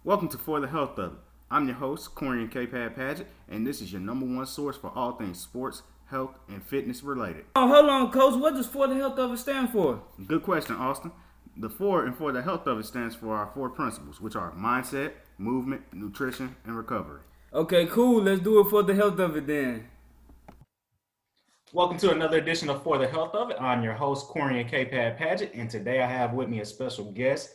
Welcome to For the Health of It. I'm your host, Corian K. Paget, and this is your number one source for all things sports, health, and fitness related. Oh, hold on, Coach. What does For the Health of It stand for? Good question, Austin. The four and For the Health of It stands for our four principles, which are mindset, movement, nutrition, and recovery. Okay, cool. Let's do it for the health of it then. Welcome to another edition of For the Health of It. I'm your host, Corian K. Paget, and today I have with me a special guest,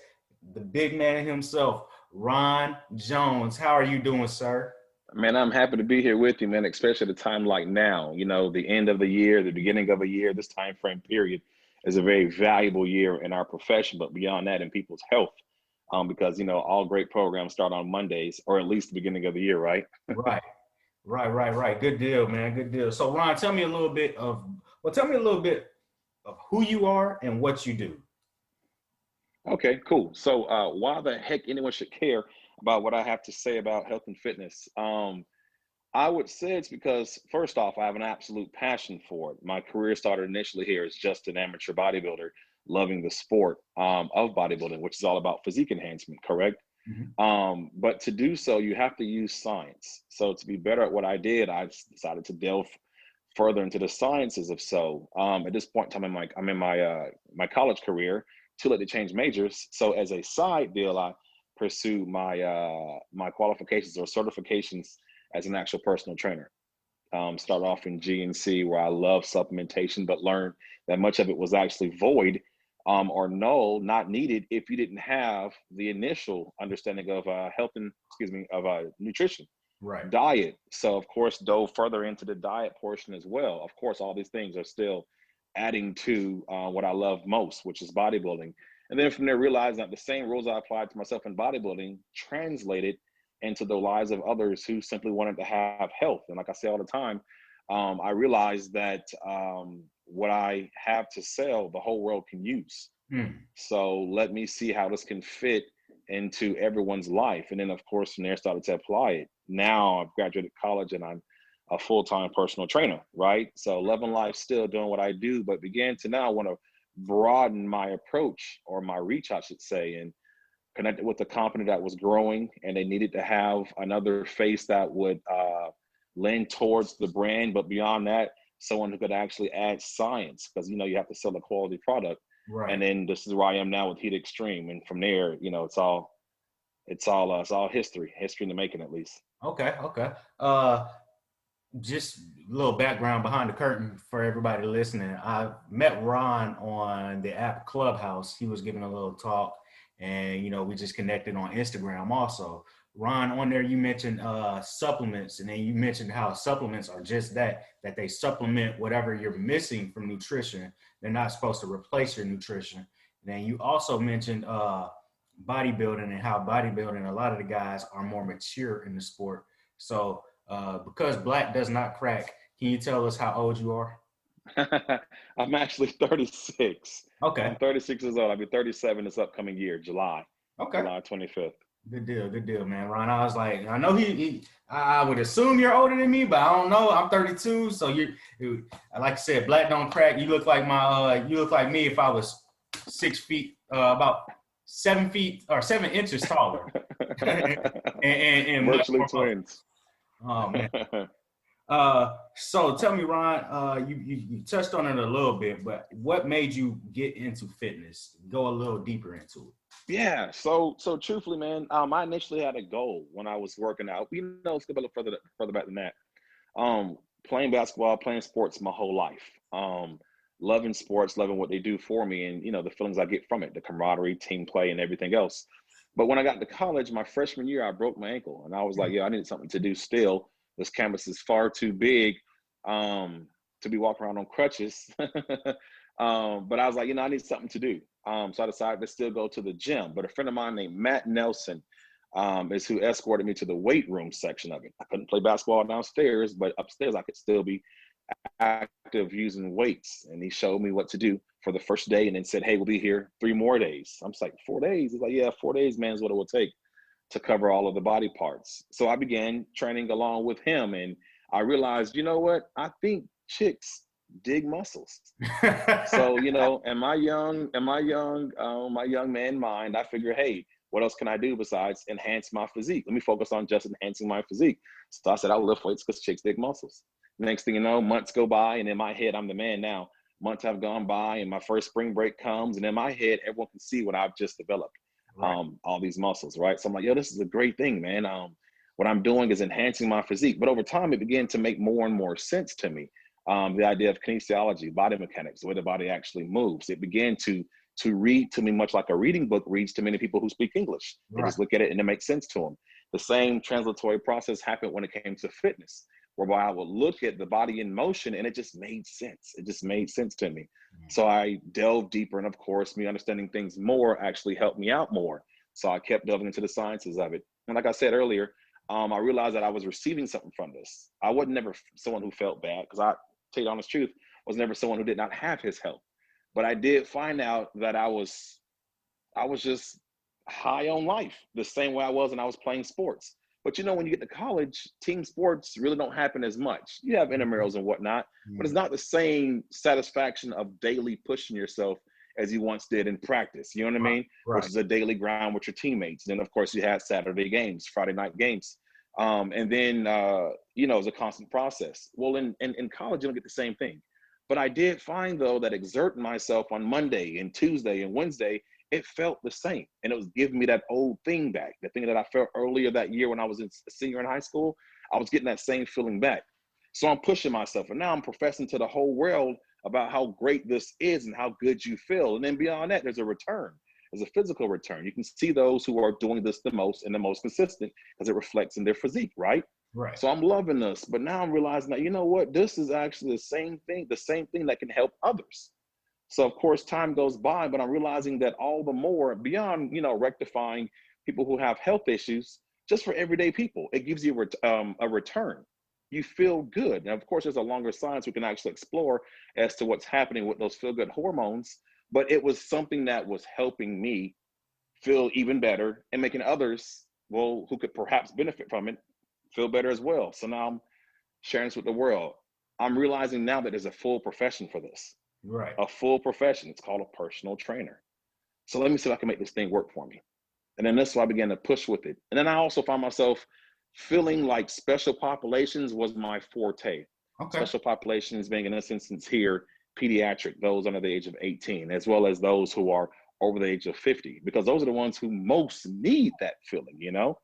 the big man himself, Ron Jones. How are you doing, sir? Man, I'm happy to be here with you, man, especially at a time like now. You know, the end of the year, the beginning of a year, this time frame period is a very valuable year in our profession, but beyond that, in people's health. Because, all great programs start on Mondays, or at least the beginning of the year, right? Right, right. Good deal, man. Good deal. So, Ron, tell me a little bit of who you are and what you do. Okay, cool. So why the heck anyone should care about what I have to say about health and fitness? I would say it's because, first off, I have an absolute passion for it. My career started initially here as just an amateur bodybuilder, loving the sport of bodybuilding, which is all about physique enhancement, correct? Mhm. But to do so, you have to use science. So to be better at what I did, I decided to delve further into the sciences of so. At this point in time, I'm in my college career, too late to change majors. So as a side deal, I pursue my qualifications or certifications as an actual personal trainer. Started off in GNC where I love supplementation, but learned that much of it was actually void or null, not needed if you didn't have the initial understanding of nutrition, Right. diet. So of course, dove further into the diet portion as well. Of course, all these things are still adding to what I love most, which is bodybuilding. And then from there, realizing that the same rules I applied to myself in bodybuilding translated into the lives of others who simply wanted to have health. And like I say all the time, I realized that what I have to sell, the whole world can use. Hmm. So let me see how this can fit into everyone's life. And then, of course, from there, started to apply it. Now I've graduated college and I'm a full-time personal trainer, right? So loving life, still doing what I do, but began to now want to broaden my approach or my reach, I should say, and connected with a company that was growing and they needed to have another face that would lend towards the brand. But beyond that, someone who could actually add science because, you have to sell a quality product. Right. And then this is where I am now with Heat Extreme. And from there, it's all history in the making, at least. Okay. Just a little background behind the curtain for everybody listening. I met Ron on the app Clubhouse. He was giving a little talk, and we just connected on Instagram also. Ron, on there you mentioned supplements, and then you mentioned how supplements are just that they supplement whatever you're missing from nutrition. They're not supposed to replace your nutrition. And then you also mentioned bodybuilding and how bodybuilding, a lot of the guys are more mature in the sport. So because black does not crack, can you tell us how old you are? I'm actually 36. Okay. I'm 36 years old. I'll be 37 this upcoming year, Okay. July 25th. Good deal, man. Ron, I was like, I know I would assume you're older than me, but I don't know. I'm 32, so like I said, black don't crack. You look like me if I was 6 feet, about 7 feet or 7 inches taller, and much Virtually more muscle. twins. Oh man. So tell me, Ron, you touched on it a little bit, but what made you get into fitness? Go a little deeper into it. Yeah. So truthfully, man, I initially had a goal when I was working out. Let's go a little further back than that. Um, Playing basketball, playing sports my whole life. Loving sports, loving what they do for me, and the feelings I get from it, the camaraderie, team play, and everything else. But when I got to college, my freshman year, I broke my ankle, and I was like, I need something to do still. This canvas is far too big to be walking around on crutches. But I was like, I need something to do. So I decided to still go to the gym. But a friend of mine named Matt Nelson is who escorted me to the weight room section of it. I couldn't play basketball downstairs, but upstairs I could still be active using weights. And he showed me what to do for the first day and then said, hey, we'll be here 3 more days. I'm just like, 4 days? He's like, yeah, 4 days, man, is what it will take to cover all of the body parts. So I began training along with him, and I realized, you know what? I think chicks dig muscles. So, in my young man mind, I figure, hey, What else can I do besides enhance my physique? Let me focus on just enhancing my physique. So I said, I'll lift weights because chicks dig muscles. Next thing you know, months go by, and in my head, I'm the man now. Months have gone by, and my first spring break comes, and in my head, everyone can see what I've just developed, all these muscles, right? So I'm like, yo, this is a great thing, man. What I'm doing is enhancing my physique. But over time, it began to make more and more sense to me. The idea of kinesiology, body mechanics, the way the body actually moves. It began to read to me much like a reading book reads to many people who speak English. They just look at it and it makes sense to them. The same translatory process happened when it came to fitness, whereby I would look at the body in motion and it just made sense. It just made sense to me. So I delved deeper, and of course, me understanding things more actually helped me out more. So I kept delving into the sciences of it. And like I said earlier, I realized that I was receiving something from this. I wasn't never someone who felt bad, because I tell you the honest truth, was never someone who did not have his help. But I did find out that I was just high on life, the same way I was when I was playing sports. But you know, when you get to college, team sports really don't happen as much. You have intramurals and whatnot, but it's not the same satisfaction of daily pushing yourself as you once did in practice. You know what I mean? Which is a daily grind with your teammates. And then, of course, you had Saturday games, Friday night games. And then, you know, it's a constant process. Well, in college, you don't get the same thing. But I did find, though, that exerting myself on Monday and Tuesday and Wednesday, it felt the same. And it was giving me that old thing back, the thing that I felt earlier that year when I was a senior in high school. I was getting that same feeling back. So I'm pushing myself. And now I'm professing to the whole world about how great this is and how good you feel. And then beyond that, there's a return. There's a physical return. You can see those who are doing this the most and the most consistent, because it reflects in their physique, right? So I'm loving this. But now I'm realizing that, you know what, this is actually the same thing that can help others. So of course, time goes by, but I'm realizing that all the more, beyond, you know, rectifying people who have health issues, just for everyday people, it gives you a return. You feel good. And of course, there's a longer science we can actually explore as to what's happening with those feel-good hormones. But it was something that was helping me feel even better and making others, well, who could perhaps benefit from it, feel better as well. So now I'm sharing this with the world. I'm realizing now that there's a full profession for this. A full profession. It's called a personal trainer. So let me see if I can make this thing work for me. And then that's why I began to push with it. And then I also found myself feeling like special populations was my forte. Special populations being, in this instance here, pediatric, those under the age of 18, as well as those who are over the age of 50, because those are the ones who most need that feeling, you know?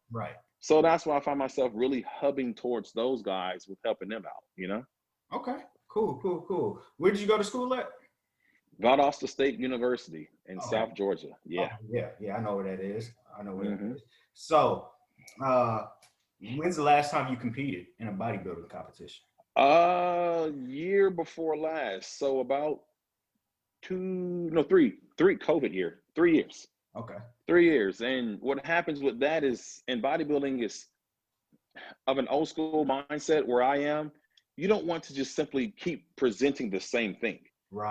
So that's why I find myself really hubbing towards those guys with helping them out, you know? Cool. Where did you go to school at? Valdosta State University in South Georgia. Yeah, I know where that is. That is. So, when's the last time you competed in a bodybuilding competition? Year before last. So about three COVID year, 3 years. 3 years. And what happens with that is, in bodybuilding, is of an old school mindset where I am, you don't want to just simply keep presenting the same thing.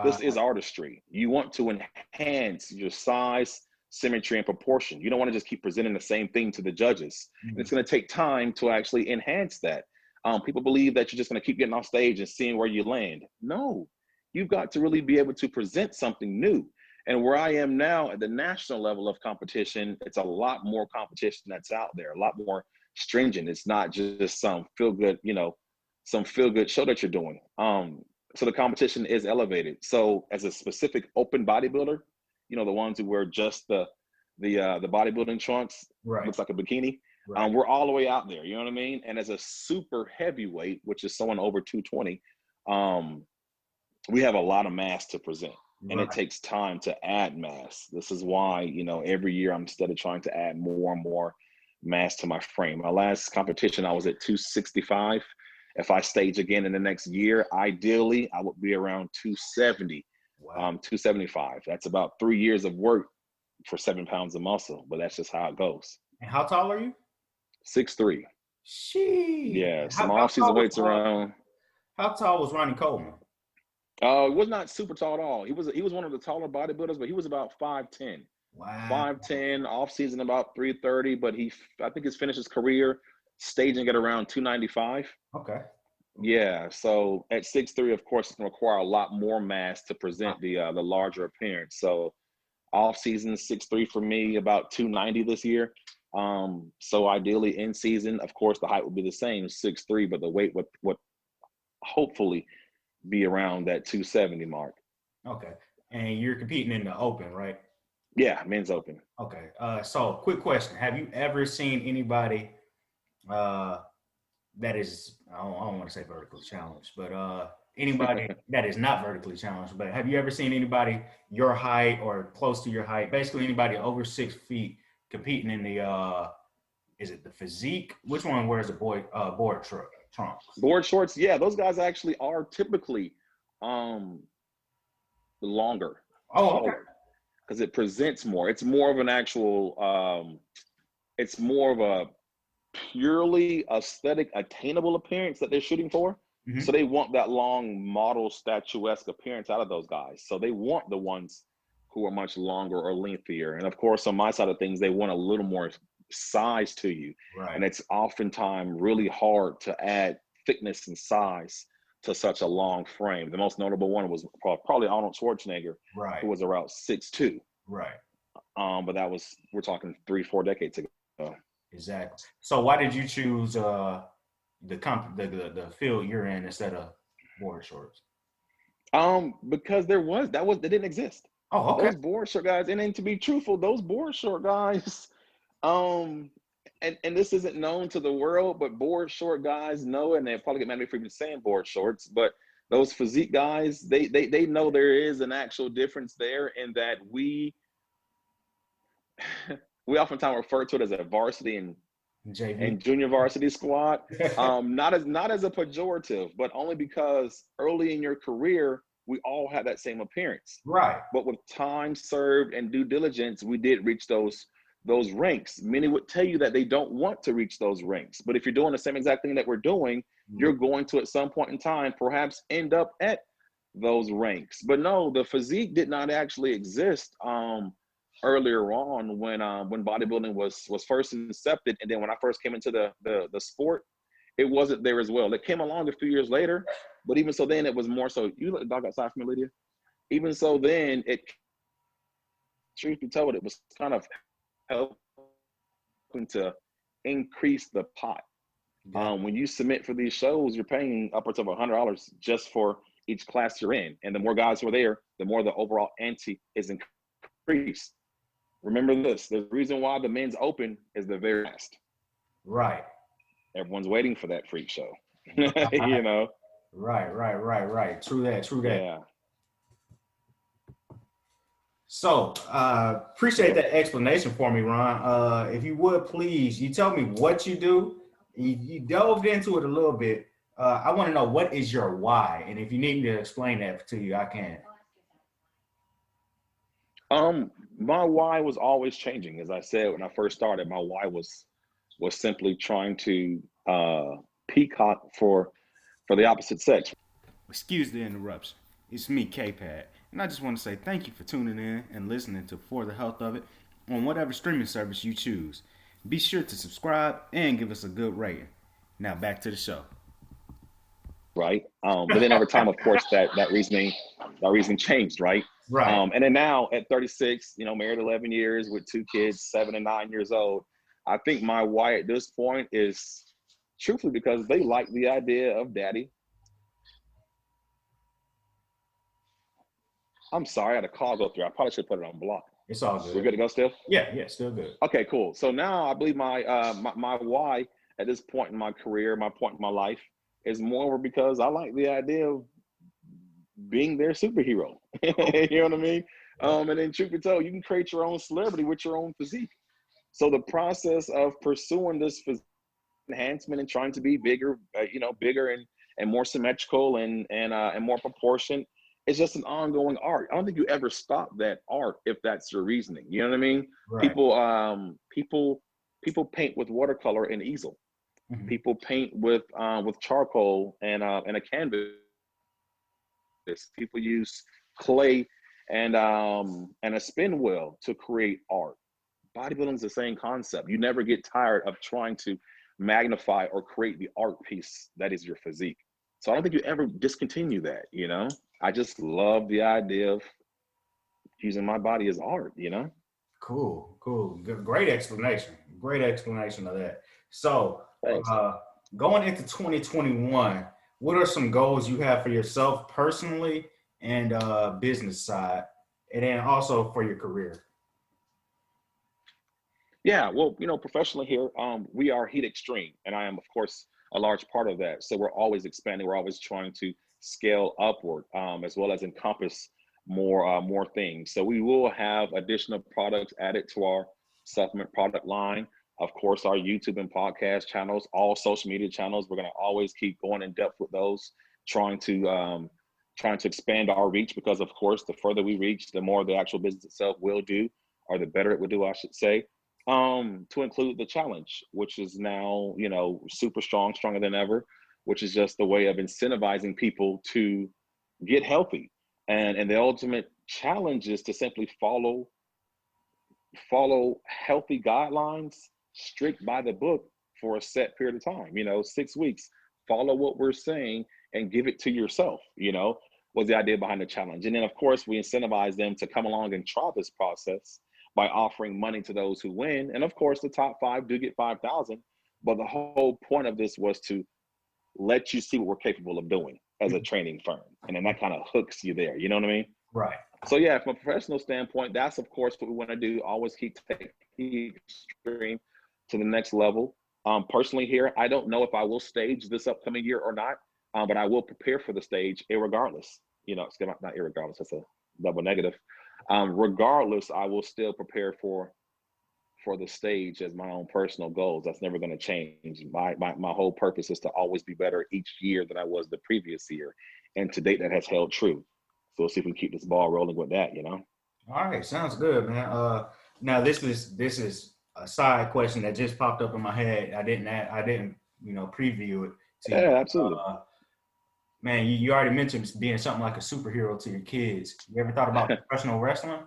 This is artistry. You want to enhance your size, symmetry, and proportion. You don't want to just keep presenting the same thing to the judges. And it's going to take time to actually enhance that. People believe that you're just going to keep getting off stage and seeing where you land. No, you've got to really be able to present something new. And where I am now at the national level of competition, it's a lot more competition that's out there, a lot more stringent. It's not just some feel-good, you know, some feel-good show that you're doing. So the competition is elevated. So as a specific open bodybuilder, you know, the ones who wear just the bodybuilding trunks, looks like a bikini, we're all the way out there, you know what I mean? And as a super heavyweight, which is someone over 220, we have a lot of mass to present. And it takes time to add mass. This is why, you know, every year I'm instead of trying to add more and more mass to my frame. My last competition, I was at 265. If I stage again in the next year, ideally, I would be around 270, 275. That's about 3 years of work for 7 pounds of muscle, but that's just how it goes. And how tall are you? 6'3". Sheesh. Yeah, some off-season weights around. How tall was Ronnie Coleman? Was not super tall at all. He was one of the taller bodybuilders, but he was about 5'10". 5'10", off-season about 330, but I think he's finished his career staging at around 295. Yeah, so at 6'3", of course, it's going to require a lot more mass to present the larger appearance. So Off season 6'3" for me, about 290 this year. So ideally in season, of course, the height would be the same, 6'3", but the weight would hopefully be around that 270 mark. Okay. And you're competing in the open, right? Yeah, men's open. Okay. So quick question. Have you ever seen anybody that is, I don't want to say vertically challenged, but anybody that is not vertically challenged, but have you ever seen anybody your height or close to your height, basically anybody over 6 feet competing in the, is it the physique? Which one wears the board trunks? Board shorts, yeah, those guys actually are typically longer, taller, because it presents more. It's more of an actual, it's more of a purely aesthetic, attainable appearance that they're shooting for. Mm-hmm. So they want that long model statuesque appearance out of those guys. So they want the ones who are much longer or lengthier. And of course, on my side of things, they want a little more size to you. Right. And it's oftentimes really hard to add thickness and size to such a long frame. The most notable one was probably Arnold Schwarzenegger, right, who was around 6'2". Right. But that was, we're talking 3-4 decades ago. Exactly. So why did you choose the field you're in instead of board shorts? Because they didn't exist. Oh, okay. Those board short guys, and then to be truthful, those board short guys, and this isn't known to the world, but board short guys know, and they'll probably get mad at me for even saying board shorts, but those physique guys, they know there is an actual difference there, in that we oftentimes refer to it as a varsity and junior varsity squad, not as a pejorative, but only because early in your career, we all had that same appearance. Right. But with time served and due diligence, we did reach those ranks. Many would tell you that they don't want to reach those ranks. But if you're doing the same exact thing that we're doing, mm-hmm, you're going to, at some point in time, perhaps end up at those ranks. But no, the physique did not actually exist earlier on when bodybuilding was first incepted. And then when I first came into the sport, it wasn't there as well. It came along a few years later, but even so then it was more so, you let the dog outside for me, Lydia? Even so then, truth be told, it was kind of helping to increase the pot. When you submit for these shows, you're paying upwards of $100 just for each class you're in. And the more guys who are there, the more the overall ante is increased. Remember this, the reason why the men's open is the very last. Right. Everyone's waiting for that freak show. You know? Right. True that. Yeah. So, appreciate that explanation for me, Ron. If you would, please, you tell me what you do. You delved into it a little bit. I want to know, what is your why? And if you need me to explain that to you, I can. My why was always changing. As I said, when I first started, my why was simply trying to peacock for the opposite sex. Excuse the interruption. It's me, K-Pad, and I just want to say thank you for tuning in and listening to For the Health of It on whatever streaming service you choose. Be sure to subscribe and give us a good rating. Now back to the show. Right. But then over time, of course, that reasoning changed, right? Right. And then now at 36, married 11 years with 2 kids, 7 and 9 years old, I think my why at this point is truthfully because they like the idea of daddy. I'm sorry, I had a call go through. I probably should put it on block. It's all good. We're good to go still? Yeah, still good. Okay, cool. So now I believe my why at this point in my career, my point in my life, is more because I like the idea of being their superhero. You know what I mean? And then truth be told, you can create your own celebrity with your own physique. So the process of pursuing this physique enhancement and trying to be bigger, bigger and more symmetrical and more proportioned, it's just an ongoing art. I don't think you ever stop that art if that's your reasoning. You know what I mean? Right. People paint with watercolor and easel. Mm-hmm. People paint with charcoal and a canvas. People use clay and a spin wheel to create art. Bodybuilding is the same concept. You never get tired of trying to magnify or create the art piece that is your physique. So I don't think you ever discontinue that, I just love the idea of using my body as art, Cool. Great explanation. Great explanation of that. So, Thanks. going into 2021, what are some goals you have for yourself personally and business side, and then also for your career? Yeah, well, professionally here, we are Heat Extreme, and I am, of course, a large part of that. So we're always expanding. We're always trying to scale upward, as well as encompass more things. So we will have additional products added to our supplement product line. Of course, our YouTube and podcast channels, all social media channels. We're going to always keep going in depth with those, trying to expand our reach, because, of course, the further we reach, the more the actual business itself will do, or the better it will do, I should say. To include the challenge, which is now, super strong, stronger than ever, which is just a way of incentivizing people to get healthy. And the ultimate challenge is to simply follow healthy guidelines, strict by the book, for a set period of time, 6 weeks, follow what we're saying and give it to yourself, was the idea behind the challenge. And then, of course, we incentivize them to come along and try this process by offering money to those who win. And of course, the top 5 do get 5,000. But the whole point of this was to let you see what we're capable of doing as a training firm. And then that kind of hooks you there. You know what I mean? Right. So yeah, from a professional standpoint, that's of course what we want to do. Always keep taking Extreme to the next level. Personally here, I don't know if I will stage this upcoming year or not, but I will prepare for the stage irregardless. It's not irregardless, that's a double negative. Regardless, I will still prepare for the stage as my own personal goals. That's never going to change. My whole purpose is to always be better each year than I was the previous year. And to date, that has held true. So we'll see if we can keep this ball rolling with that, All right. Sounds good, man. Now this is a side question that just popped up in my head. I didn't preview it to you. Yeah, absolutely. Man, you already mentioned being something like a superhero to your kids. You ever thought about professional wrestling?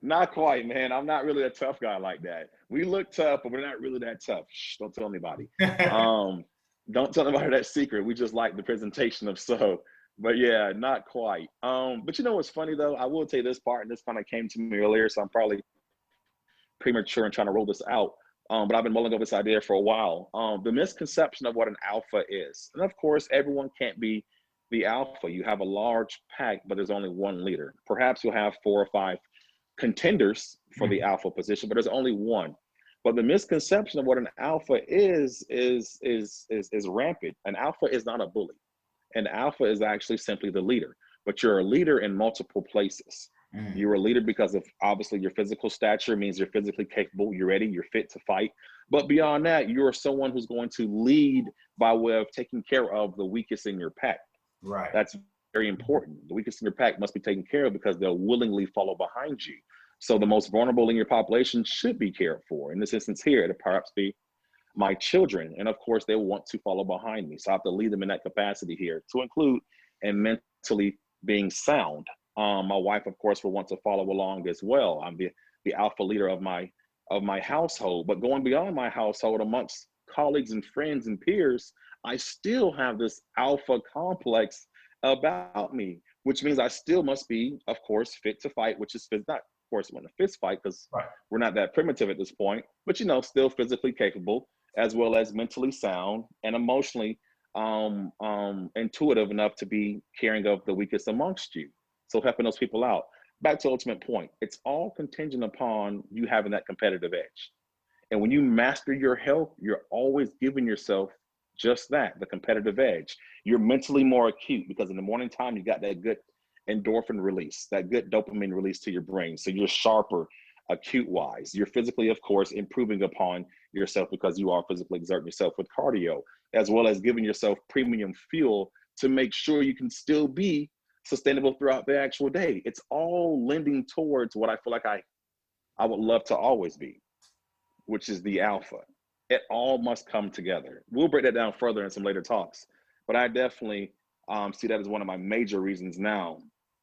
Not quite, man. I'm not really a tough guy like that. We look tough, but we're not really that tough. Shh, don't tell anybody. Don't tell anybody that secret. We just like the presentation of so. But yeah, not quite. But what's funny though? I will tell you this part, and this kind of came to me earlier, so I'm probably premature in trying to roll this out. But I've been mulling over this idea for a while. The misconception of what an alpha is. And of course, everyone can't be the alpha. You have a large pack, but there's only one leader. Perhaps you'll have 4 or 5 contenders for the alpha position, but there's only one. But the misconception of what an alpha is rampant. An alpha is not a bully. An alpha is actually simply the leader, but you're a leader in multiple places. You're a leader because of obviously your physical stature means you're physically capable, you're ready, you're fit to fight. But beyond that, you're someone who's going to lead by way of taking care of the weakest in your pack. Right. That's very important. The weakest in your pack must be taken care of because they'll willingly follow behind you. So the most vulnerable in your population should be cared for. In this instance here, it'll perhaps be my children. And of course, they want to follow behind me. So I have to lead them in that capacity here, to include and mentally being sound. My wife, of course, will want to follow along as well. I'm the alpha leader of my household. But going beyond my household, amongst colleagues and friends and peers, I still have this alpha complex about me, which means I still must be, of course, fit to fight, which is not, of course, when a fist fight, because we're not that primitive at this point, but still physically capable, as well as mentally sound and emotionally intuitive enough to be caring of the weakest amongst you. So helping those people out. Back to ultimate point, it's all contingent upon you having that competitive edge. And when you master your health, you're always giving yourself just that, the competitive edge. You're mentally more acute because in the morning time, you got that good endorphin release, that good dopamine release to your brain. So you're sharper, acute wise. You're physically, of course, improving upon yourself because you are physically exerting yourself with cardio, as well as giving yourself premium fuel to make sure you can still be sustainable throughout the actual day. It's all lending towards what I feel like I would love to always be, which is the alpha. It all must come together. We'll break that down further in some later talks, but I definitely see that as one of my major reasons now,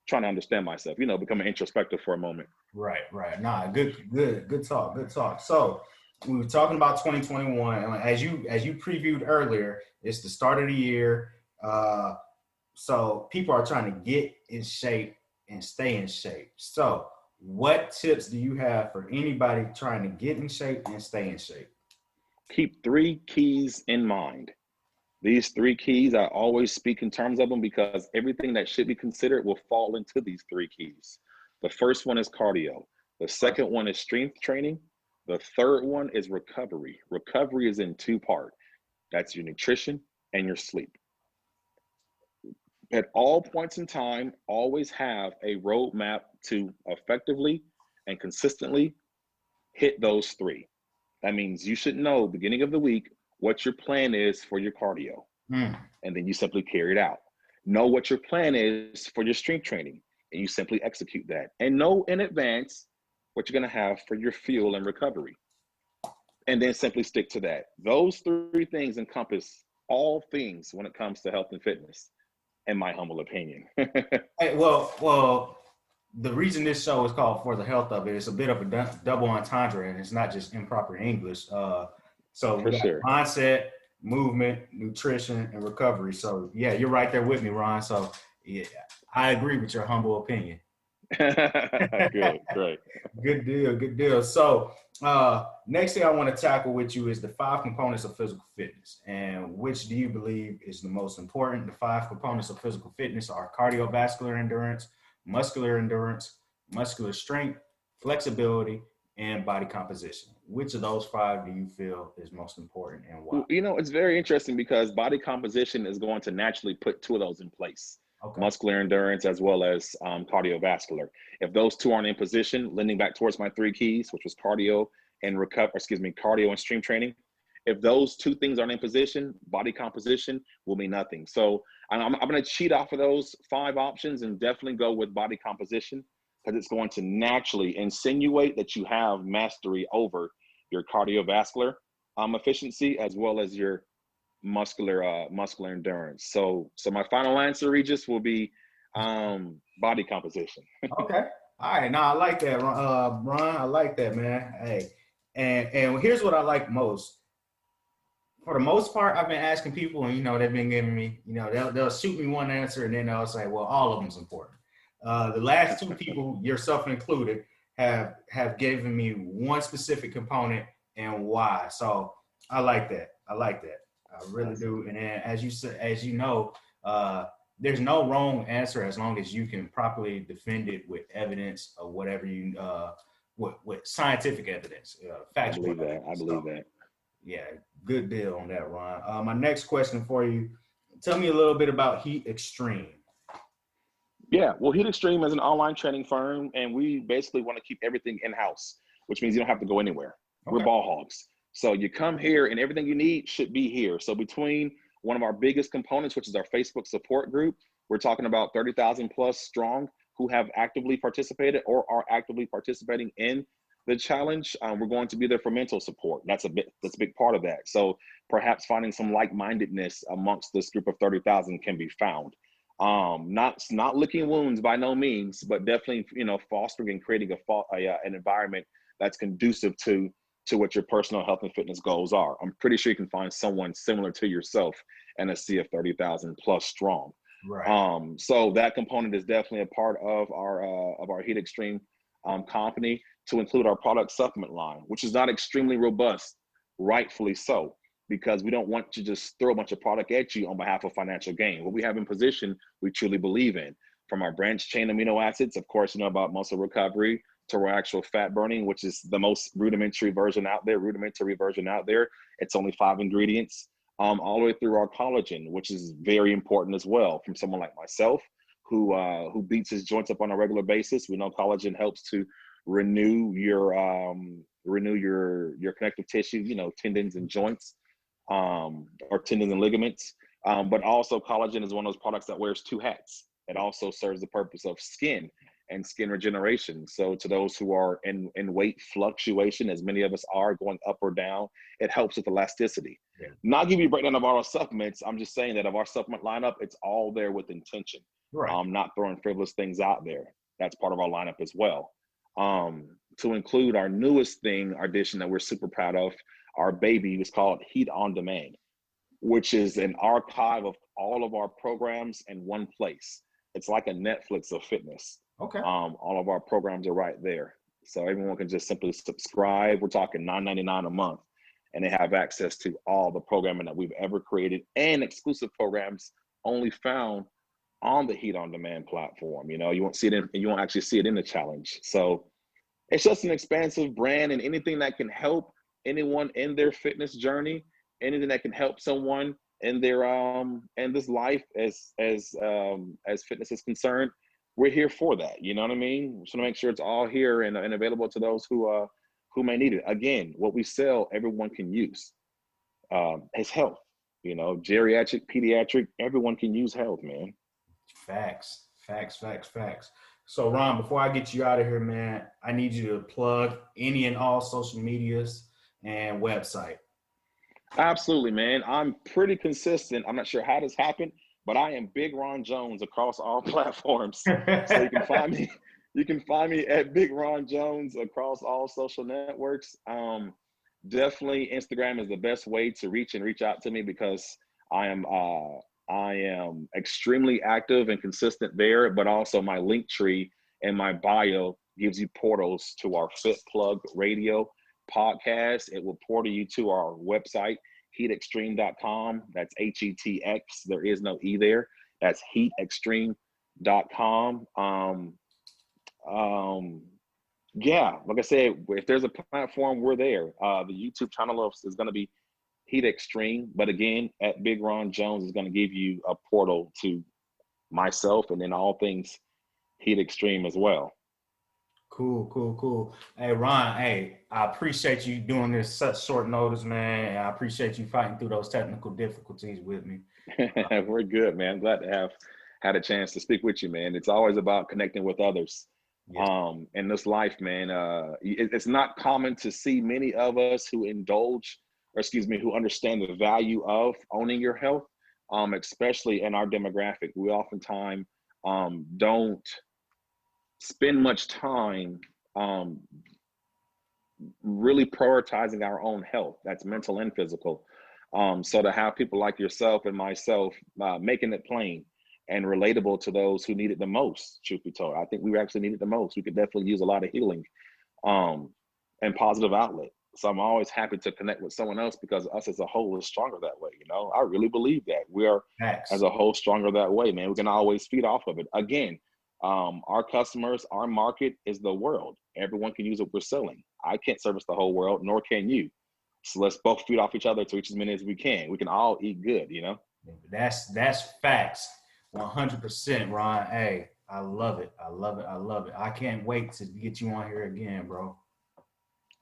trying to understand myself, becoming introspective for a moment. Right. Nah, good talk. So we were talking about 2021, and as you previewed earlier, it's the start of the year. So people are trying to get in shape and stay in shape. So, what tips do you have for anybody trying to get in shape and stay in shape? Keep three keys in mind. These three keys, I always speak in terms of them because everything that should be considered will fall into these three keys. The first one is cardio. The second one is strength training. The third one is recovery. Recovery is in two parts. That's your nutrition and your sleep. At all points in time, always have a roadmap to effectively and consistently hit those three. That means you should know beginning of the week what your plan is for your cardio, and then you simply carry it out. Know what your plan is for your strength training, and you simply execute that. And know in advance what you're going to have for your fuel and recovery, and then simply stick to that. Those three things encompass all things when it comes to health and fitness, in my humble opinion. Hey, well, the reason this show is called For the Health of It is a bit of a double entendre, and it's not just improper English. So we got sure. mindset, movement, nutrition, and recovery. So yeah, you're right there with me, Ron. So yeah, I agree with your humble opinion. Good, great. Good deal, good deal. So next thing I want to tackle with you is the 5 components of physical fitness. And which do you believe is the most important? The 5 components of physical fitness are cardiovascular endurance, muscular endurance, muscular strength, flexibility, and body composition. Which of those 5 do you feel is most important and why? You know, it's very interesting because body composition is going to naturally put 2 of those in place. Okay. Muscular endurance as well as cardiovascular. If those 2 aren't in position, leaning back towards my 3 keys, which was cardio and cardio and strength training. If those 2 things aren't in position, body composition will mean nothing. So I'm going to cheat off of those 5 options and definitely go with body composition because it's going to naturally insinuate that you have mastery over your cardiovascular efficiency as well as your muscular endurance. So my final answer, Regis, will be body composition. Okay. All right. Now I like that, Ron. I like that, man. Hey, and here's what I like most. For the most part, I've been asking people, and they've been giving me, they'll shoot me one answer, and then they'll say, well, all of them's important. The last 2 people, yourself included, have given me one specific component and why. So I like that. I really do. And then, as you know, there's no wrong answer as long as you can properly defend it with evidence or whatever with scientific evidence, factual. I believe that. Yeah, good deal on that, Ron. My next question for you: tell me a little bit about Heat Extreme. Yeah, well, Heat Extreme is an online training firm, and we basically want to keep everything in-house, which means you don't have to go anywhere. Okay. We're ball hogs. So you come here and everything you need should be here. So between one of our biggest components, which is our Facebook support group, we're talking about 30,000 plus strong who have actively participated or are actively participating in the challenge. We're going to be there for mental support. That's a big part of that. So perhaps finding some like-mindedness amongst this group of 30,000 can be found. Not licking wounds by no means, but definitely, fostering and creating an environment that's conducive to what your personal health and fitness goals are. I'm pretty sure you can find someone similar to yourself in a sea of 30,000 plus strong. Right. So that component is definitely a part of our Heat Extreme company, to include our product supplement line, which is not extremely robust, rightfully so, because we don't want to just throw a bunch of product at you on behalf of financial gain. What we have in position, we truly believe in. From our branched chain amino acids, of course, about muscle recovery, to our actual fat burning, which is the most rudimentary version out there. It's only 5 ingredients, all the way through our collagen, which is very important as well. From someone like myself, who beats his joints up on a regular basis, we know collagen helps to renew your connective tissue, tendons and joints, or tendons and ligaments. But also collagen is one of those products that wears 2 hats. It also serves the purpose of skin and skin regeneration. So to those who are in weight fluctuation, as many of us are, going up or down, it helps with elasticity. Yeah. Not give you a breakdown of our supplements. I'm just saying that of our supplement lineup, it's all there with intention. Right. Not throwing frivolous things out there. That's part of our lineup as well. To include our newest addition that we're super proud of, our baby is called Heat on Demand, which is an archive of all of our programs in one place. It's like a Netflix of fitness. Okay. All of our programs are right there. So everyone can just simply subscribe. We're talking $9.99 a month, and they have access to all the programming that we've ever created and exclusive programs only found on the Heat on Demand platform. You won't see it you won't actually see it in the challenge. So it's just an expansive brand, and anything that can help anyone in their fitness journey, anything that can help someone in their in this life as fitness is concerned, we're here for that. You know what I mean? So to make sure it's all here and available to those who may need it. Again, what we sell, everyone can use. It's health. Geriatric, pediatric, everyone can use health, man. Facts. So Ron, before I get you out of here, man, I need you to plug any and all social medias and website. Absolutely, man. I'm pretty consistent. I'm not sure how this happened, but I am Big Ron Jones across all platforms. So you can find me. You can find me at Big Ron Jones across all social networks. Definitely, Instagram is the best way to reach out to me because I am extremely active and consistent there. But also, my link tree and my bio gives you portals to our Fit Plug Radio podcast. It will portal you to our website, heatextreme.com. That's HETX. There is no E there. That's heatextreme.com. Yeah, like I said, if there's a platform, we're there. The YouTube channel is going to be Heat Extreme, but again, at Big Ron Jones is going to give you a portal to myself and then all things Heat Extreme as well. Cool. Hey, Ron, I appreciate you doing this such short notice, man. I appreciate you fighting through those technical difficulties with me. We're good, man. I'm glad to have had a chance to speak with you, man. It's always about connecting with others. Yes. In this life, man. It's not common to see many of us who who understand the value of owning your health, especially in our demographic. We oftentimes don't spend much time really prioritizing our own health. That's mental and physical. So to have people like yourself and myself making it plain and relatable to those who need it the most, truth be told, I think we actually need it the most. We could definitely use a lot of healing and positive outlet. So I'm always happy to connect with someone else because us as a whole is stronger that way. I really believe that we are as a whole stronger that way, man. We can always feed off of it. Again, our customers, our market is the world. Everyone can use what we're selling. I can't service the whole world, nor can you. So let's both feed off each other to reach as many as we can. We can all eat good, That's facts. 100%, Ron. Hey, I love it. I can't wait to get you on here again, bro.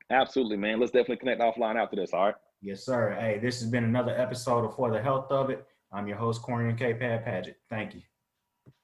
Absolutely, man. Let's definitely connect offline after this, all right? Yes, sir. Hey, this has been another episode of For the Health of It. I'm your host, Corian K. Paget. Thank you.